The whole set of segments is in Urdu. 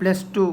+2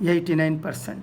89%,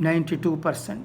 92%,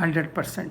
100%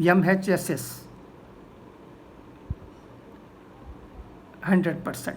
MHSS 100%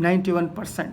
91%,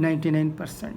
99%,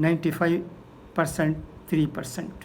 95% 3%,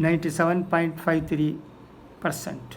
97.53%,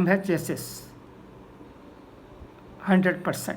MHSS 100%।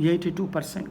82%,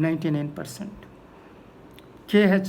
99%, KH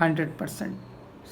100%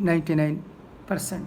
99%,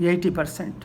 80%,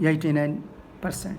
89%।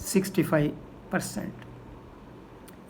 65%।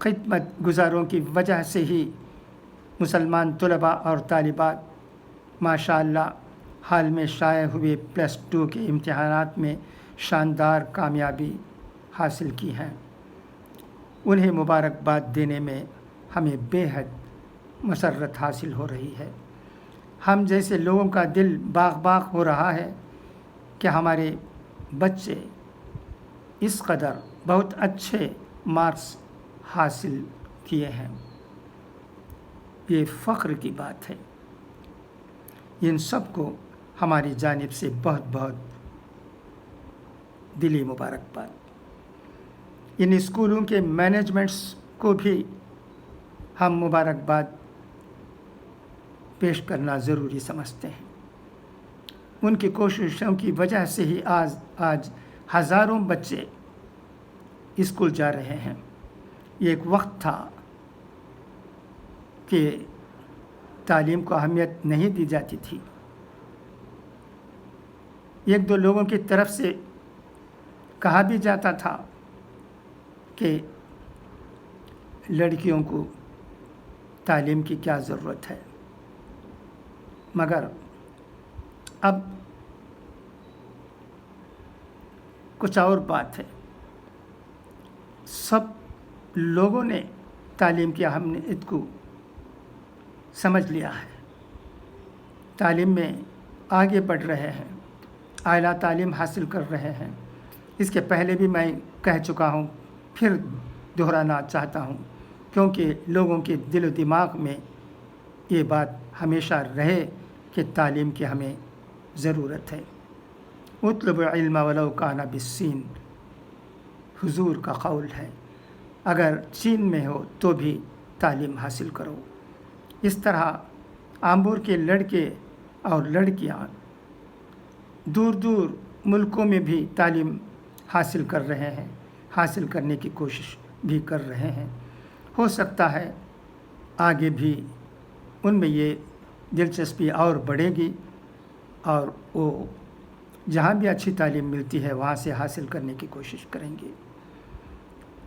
خدمت گزاروں کی وجہ سے ہی مسلمان طلباء اور طالبات ماشاء اللہ حال میں شائع ہوئے +2 کے امتحانات میں شاندار کامیابی حاصل کی ہے۔ انہیں مبارکباد دینے میں ہمیں بے حد مسرت حاصل ہو رہی ہے۔ ہم جیسے لوگوں کا دل باغ باغ ہو رہا ہے کہ ہمارے بچے اس قدر بہت اچھے مارکس حاصل کیے ہیں۔ یہ فخر کی بات ہے۔ ان سب کو ہماری جانب سے بہت بہت دلی مبارکباد۔ ان اسکولوں کے مینجمنٹس کو بھی ہم مبارکباد پیش کرنا ضروری سمجھتے ہیں۔ ان کی کوششوں کی وجہ سے ہی آج ہزاروں بچے اسکول جا رہے ہیں۔ یہ ایک وقت تھا کہ تعلیم کو اہمیت نہیں دی جاتی تھی۔ ایک دو لوگوں کی طرف سے کہا بھی جاتا تھا کہ لڑکیوں کو تعلیم کی کیا ضرورت ہے، مگر اب کچھ اور بات ہے۔ سب لوگوں نے تعلیم کی اہمیت کو سمجھ لیا ہے، تعلیم میں آگے بڑھ رہے ہیں، اعلیٰ تعلیم حاصل کر رہے ہیں۔ اس کے پہلے بھی میں کہہ چکا ہوں، پھر دہرانا چاہتا ہوں، کیونکہ لوگوں کے دل و دماغ میں یہ بات ہمیشہ رہے کہ تعلیم کی ہمیں ضرورت ہے۔ اطلب علم ولو کان بالصین، حضور کا قول ہے، اگر چین میں ہو تو بھی تعلیم حاصل کرو۔ اس طرح آمبور کے لڑکے اور لڑکیاں دور دور ملکوں میں بھی تعلیم حاصل کر رہے ہیں، حاصل کرنے کی کوشش بھی کر رہے ہیں۔ ہو سکتا ہے آگے بھی ان میں یہ دلچسپی اور بڑھے گی اور وہ جہاں بھی اچھی تعلیم ملتی ہے وہاں سے حاصل کرنے کی کوشش کریں گے۔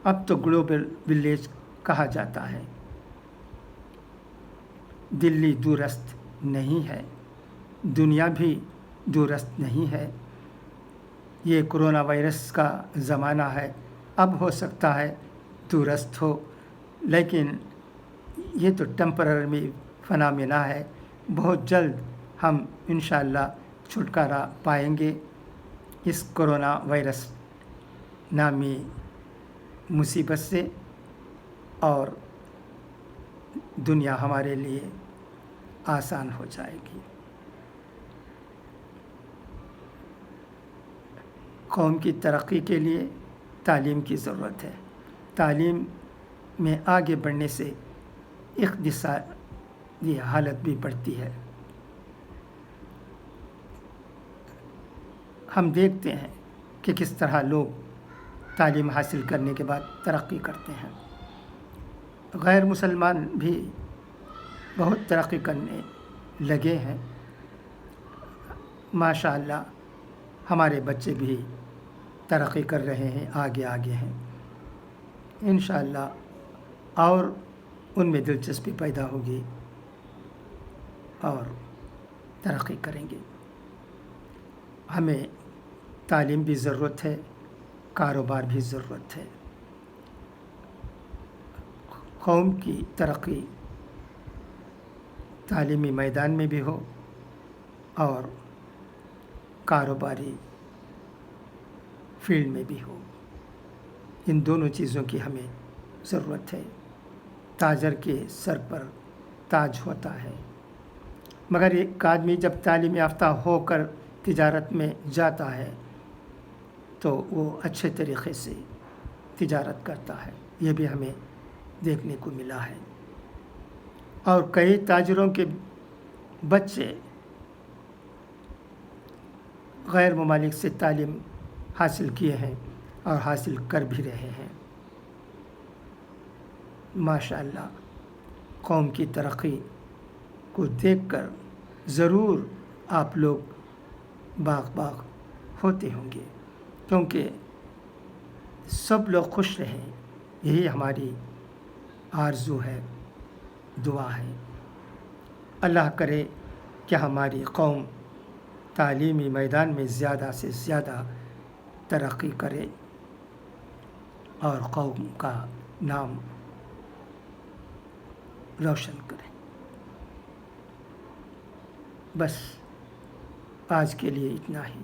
اب تو گلوبل ولیج کہا جاتا ہے۔ دلی دورست نہیں ہے، دنیا بھی دورست نہیں ہے۔ یہ کرونا وائرس کا زمانہ ہے، اب ہو سکتا ہے دورست ہو، لیکن یہ تو ٹیمپرری فنامنا ہے۔ بہت جلد ہم انشاءاللہ چھٹکارا پائیں گے اس کرونا وائرس نامی مصیبت سے، اور دنیا ہمارے لیے آسان ہو جائے گی۔ قوم کی ترقی کے لیے تعلیم کی ضرورت ہے۔ تعلیم میں آگے بڑھنے سے اقتصادی حالت بھی بڑھتی ہے۔ ہم دیکھتے ہیں کہ کس طرح لوگ تعلیم حاصل کرنے کے بعد ترقی کرتے ہیں۔ غیر مسلمان بھی بہت ترقی کرنے لگے ہیں۔ ماشاءاللہ ہمارے بچے بھی ترقی کر رہے ہیں، آگے آگے ہیں۔ انشاءاللہ اور ان میں دلچسپی پیدا ہوگی اور ترقی کریں گے۔ ہمیں تعلیم بھی ضرورت ہے، کاروبار بھی ضرورت ہے۔ قوم کی ترقی تعلیمی میدان میں بھی ہو اور کاروباری فیلڈ میں بھی ہو، ان دونوں چیزوں کی ہمیں ضرورت ہے۔ تاجر کے سر پر تاج ہوتا ہے، مگر ایک آدمی جب تعلیم یافتہ ہو کر تجارت میں جاتا ہے تو وہ اچھے طریقے سے تجارت کرتا ہے۔ یہ بھی ہمیں دیکھنے کو ملا ہے۔ اور کئی تاجروں کے بچے غیر ممالک سے تعلیم حاصل کیے ہیں اور حاصل کر بھی رہے ہیں۔ ماشاءاللہ قوم کی ترقی کو دیکھ کر ضرور آپ لوگ باغ باغ ہوتے ہوں گے، کیونکہ سب لوگ خوش رہیں یہی ہماری آرزو ہے، دعا ہے۔ اللہ کرے کہ ہماری قوم تعلیمی میدان میں زیادہ سے زیادہ ترقی کرے اور قوم کا نام روشن کرے۔ بس آج کے لیے اتنا ہی۔